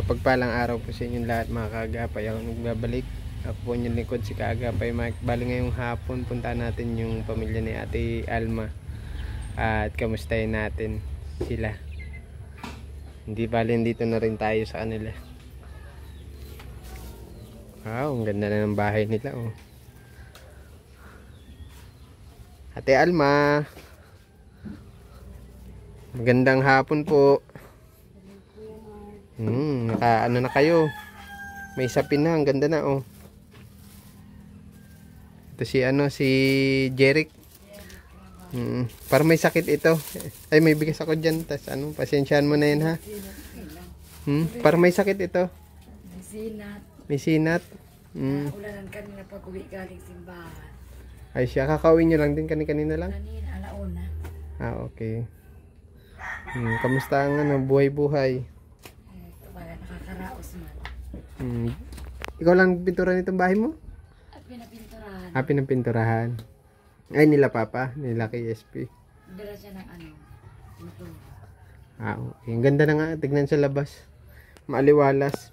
Mapagpalang araw po sa inyong lahat mga kaagapay. Ako nagbabalik. Ako po yung lingkod si Kaagapay Mike. Bali ngayong hapon punta natin yung pamilya ni Ate Alma. At kamustahin natin sila. Hindi bali dito na rin tayo sa kanila. Wow, ang ganda na ng bahay nila oh. Ate Alma. Magandang hapon po. Ano na kayo? May sapin na, ang ganda na oh. Ito si Jeric. Para may sakit ito. Ay may bigas ako diyan, tas pasensyahan mo na 'yan ha. Para may sakit ito. May sinat. May sinat. Ulanan kanina pag uwi galing simbahan. Ay siya, kakauwi nyo lang din kanina lang? Kanina, alauna. Okay. Kamusta ang buhay-buhay? Nakakaraos man. Ikaw lang pintura nitong bahay mo? At pinapinturahan. Pinapinturahan. Ay, nila Papa, nila KSP. Dala siya ng motor. Okay. Ang ganda na nga, tignan sa labas. Maaliwalas.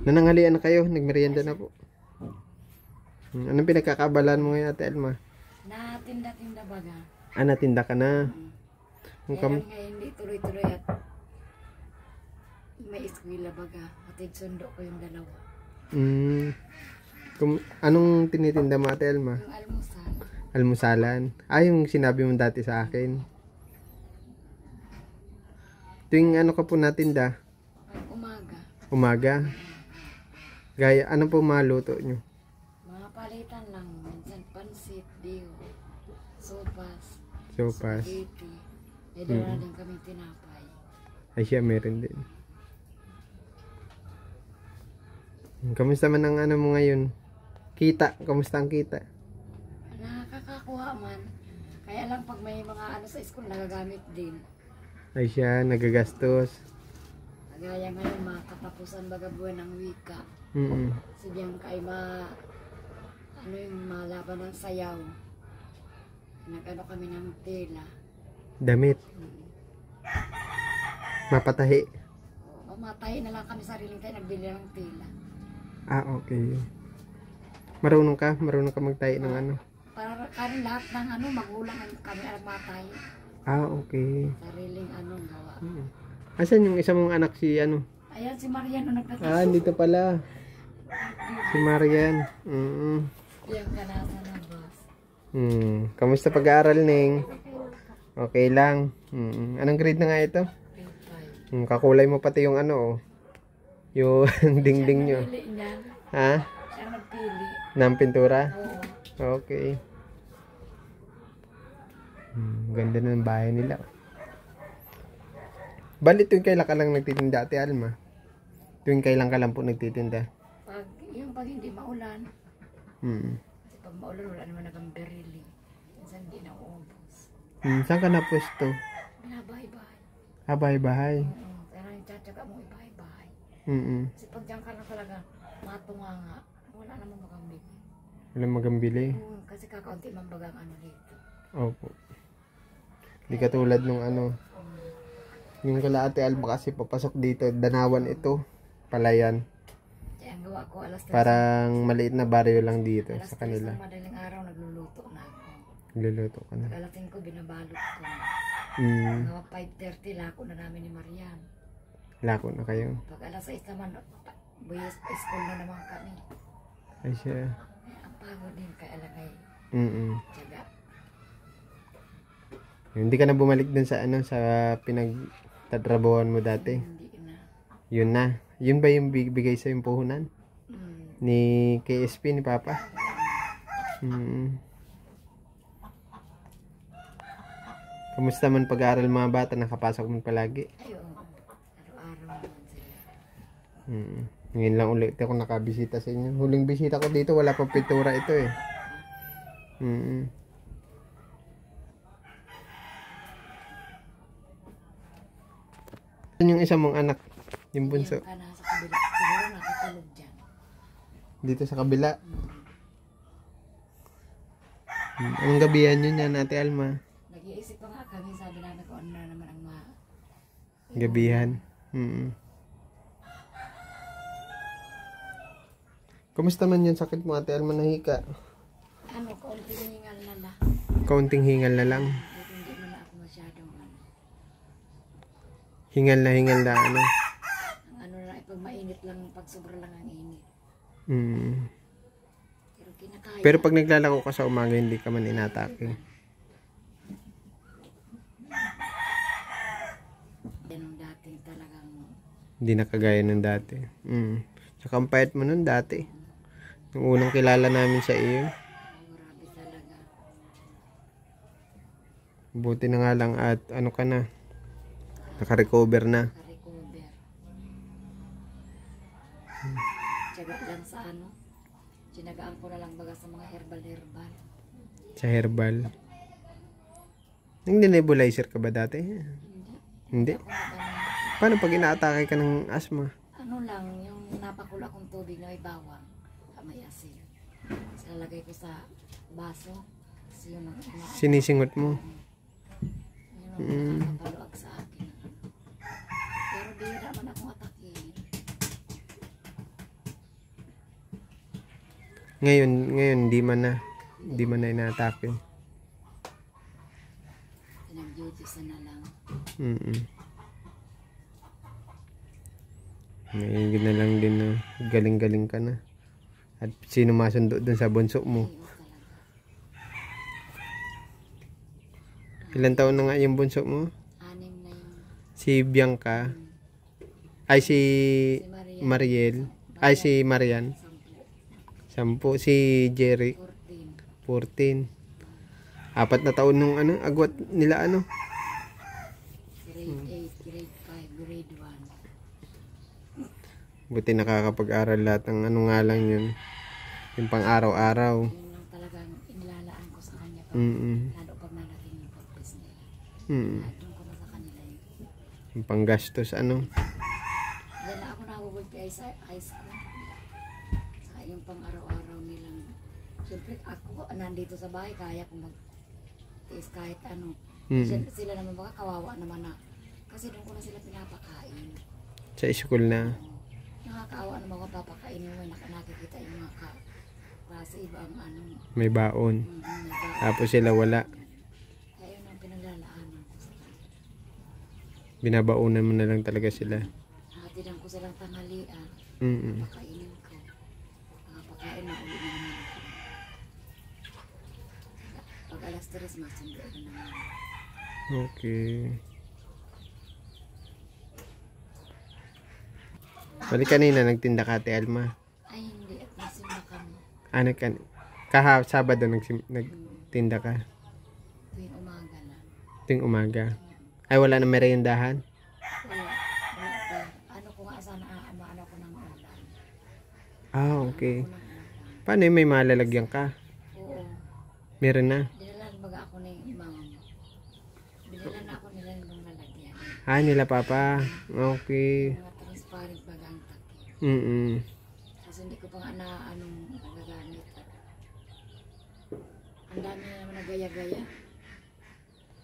Nananghalian na kayo, nagmerienda na po. Anong pinagkakabalan mo ngayon, Ate Alma? Natinda-tinda baga. Natinda ka na. Kaya ngayon hindi tuloy-tuloy at may eskwela baga. Atid sundo ko yung dalawa. Anong tinitinda mo, Ate Alma? Yung almusal. Almusalan. Yung sinabi mo dati sa akin. Tuwing ano ka po natinda? Umaga. Umaga? Gaya, ano po maluto nyo? Mga palitan lang. Minsan pansit, diyo, sopas, spaghetti. May dala din kaming tinapay. Ay siya, meron din. Kamusta man ang ano mo ngayon? Kita, kamusta ang kita? Nakakakuha man. Kaya lang pag may mga sa school, nagagamit din. Ay siya, nagagastos. Kagaya ngayon, mga katapusan baga buwan ng wika. Sadyang kay yung malaban ng sayaw. Nag-ano kami ng tela. Damit. Mapatahi. Matahi na lang kami sariling tayo, nagbili ng tela. Okay. Marunong ka magtahi ng ano? Para kami lahat ng magulang kami matahi. Okay. Sariling gawa. Asan yung isa mong anak si ano? Ayan si Marian nagtatapos. Dito pala. Si Marian. Yung kanasa na boss. Kamusta pag-aaral, Ning? Okay lang. Anong grade na nga ito? Grade 5. Kakulay mo pati yung yung dingding nyo. Ha? Siya nagpili. Ng pintura? Oo. Okay. Ganda na ng bahay nila. Bali tuwing kailan ka lang nagtitinda, Ate Alma? Tuwing kailan ka lang po nagtitinda? Pag hindi maulan. Kasi pag maulan, wala naman nagamberili. Minsan hindi na uubos. Saan ka na pwesto? Binabahay-bahay. Bahay-bahay. Kaya nang tsatsaga mo ibahay-bahay. Kasi pag dyan ka na talaga matunga nga, wala namang magambili. Wala magambili? Kasi kakaunti man bagang dito. Opo. Hindi katulad nung yung kala Ate Alma kasi papasok dito, Danawan ito, Palayan. Kaya ang gawa ko alas 3. Parang maliit na baryo lang dito alas sa kanila. Alas 3 ng madaling araw nagluluto na ako. Nagluluto ka na. Pag-alating ko, binabalot ko. Mga 5:30, lako na namin ni Marian. Lako na kayo? Pag alas 6 naman, school na naman kami. Ay siya. Ang pagod din kaya alagay. Tiyaga. Hindi ka na bumalik dun sa sa pinagtatrabahoan mo dati? Hindi na. Yun na. Yun ba yung bigay sa yung puhunan? Ni KSP, ni Papa? Kamusta man pag-aaral mga bata? Nakapasok mo palagi? Ayun. Araw-araw naman sila. Ngayon lang ulit ako nakabisita sa inyo. Huling bisita ko dito, wala pang pintura ito eh. Yung isa mong anak, yung bunso? Yung nasa kabila. Siguro nakatulog dyan. Dito sa kabila? Anong gabihan yun yan, Ate Alma? Nag-iisip pa nga kami, sabi namin kung ano na naman ang gabihan. Mm. Kumusta man yung sakit mo, Ate Alma, nahika? Ano, kaunting hingal na lang. Kaunting hingal na lang. Hindi mo na ako masyadong Hingal na ano. ang ano na, pag mainit lang, pag sobra lang ang init. Mm. Pero kinakaya. Pero pag naglalako ka sa umaga, hindi ka man inatake. Ganun dating talagang, Hindi na kagaya ng dati. Saka ang payat mo nun dati. Yung unang kilala namin sa iyo. grabe talaga. Buti na nga lang at ano ka na. Naka-recover na. Naka-recover. Tiyaga lang sa ano. Tinagaan ko na lang baga sa mga herbal. Sa herbal. Nag-nebulizer ka ba dati? Hindi. Ako na Paano pag inaatake ka ng asthma? ano lang, yung napakula kong tubig na may bawang, may asin. Silalagay ko sa baso. Kasi yun ang Sinisingot mo. yun ang nakakapaluag sa akin. Pero bihira man akong atakin. Ngayon hindi man na inaatake. Pinag-duty na lang. Ngayon na lang din na galing-galing ka na. At sino masundo dun sa bunso mo? Ayaw talaga. Ilan taon na nga yung bunso mo? 6 na yung Si Bianca. Ay si si Maria. Mariel. Ay si Marian. 10. Si Jerry. 14. 14. 4 na taon nung ano, agwat nila ano. Grade 8, grade 5, grade 1. Buti nakakapag-aral lahat ng ano nga lang yun. Yung pang araw-araw. Yun lang talagang inilalaan ko sa kanya. Lalo pag nalating yung pagpis nila. Doon ko na sa kanila yun. Yung panggastos ano. Yan na ako nahugulpi ay sa high school. Sa yung pang araw-araw nilang. Siyempre ako nandito sa bahay kaya kong mag-tiis kahit ano. Sila naman baka kawawa naman na. Kasi doon ko na sila pinapakain. Sa school na. Nakakaawa naman kung papakainin mo. Nakikita yung mga klase ibang ano. May baon. Tapos sila wala. Kaya yun ang pinaglalaanan ko sa kanila. Binabaunan mo na lang talaga sila. Hatidan ko silang tanghalian. Pakainin ko. Pakain na ulit na naman ako. Pag alas 3 masundo na naman. Okay. Bali kanina nagtinda ka, Ate Alma. Ay hindi, at nasimba kami. Ano kan? Sabado nagtinda ka. Tuwing umaga lang. Ting umaga. Ay wala na meriendahan. Wala pa. Ano ko nga sana ano ko ng ulam. Okay. Ano ko ng ulam. Paano yung may malalagyan ka? Oo. Meron na. Dinalan baga ako ng imang. Dinalan ako nila ng lalagyan. Nila papa. Okay. Mga transparent baga ang takip. Kasi hindi ko pa nga na anong nagagamit. Ang dami na naman nagaya-gaya.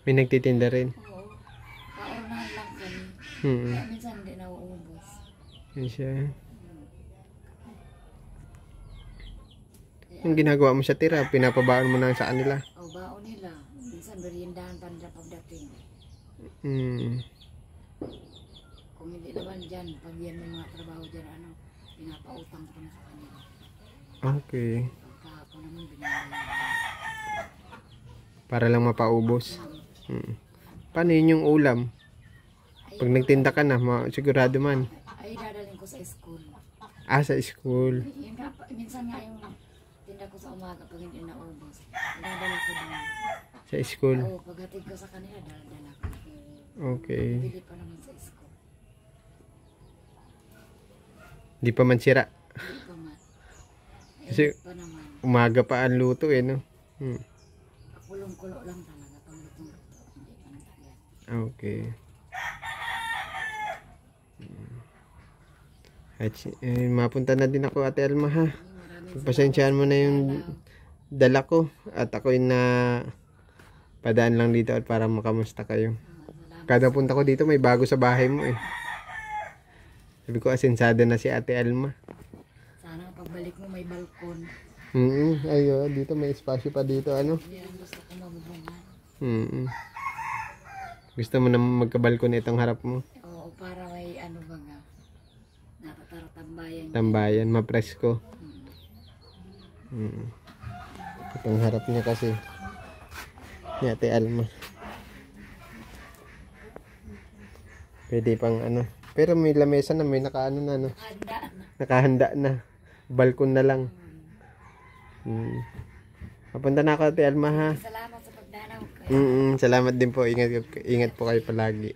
May nagtitinda rin. Oo. Kaornahan lang kami. Kaya minsan hindi nauubos. Yan siya. Yung ginagawa mo sa tira, pinapabaon mo na sa kanila. O baon nila. Minsan meriendahan pa nila pagdating. Kung hindi naman dyan, pag yan may mga trabaho dyan, pinapautang ko na sa kanila. Okay. Pagkahapon naman binabayaran. Para lang mapaubos. Paano yun yung ulam? Pag nagtinda ka na, sigurado man. Ay, dadalhin ko sa school. Sa school. Yun nga, minsan nga yung tinda ko sa umaga pag hindi naubos. Dadala ko doon. Sa school. Oo, paghatid ko sa kanila, dala ko. Okay. Bili pa naman sa school. Di pa man sira. Hindi pa man. Kasi Pa naman. umaga pa ang luto no? Kulong-kulo lang talaga pang lutong-luto. Hindi pa natagal. Okay. At mapunta na din ako, Ate Alma, ha? Pagpasensyaan mo na yung dala ko. At ako yung padaan lang dito at para makamusta kayo. Kada punta ko dito may bago sa bahay mo eh. Sabi ko asensado na si Ate Alma. Sana pagbalik mo may balkon. Ayo, dito may espasyo pa dito, ano? Yan gusto ko mabubungan. Gusto mo na magkabalkon itong harap mo? Oo, para may ano baga. Tambayan. Tambayan, mapresko. Itong harap niya kasi. Ni Ate Alma. Pwede pang ano. Pero may lamesa na, may nakaano na, no? Nakahanda na. Balkon na lang. Papunta na ako, Ate Alma, ha? Salamat sa pagdanaw kayo. Salamat din po. Ingat po kayo palagi.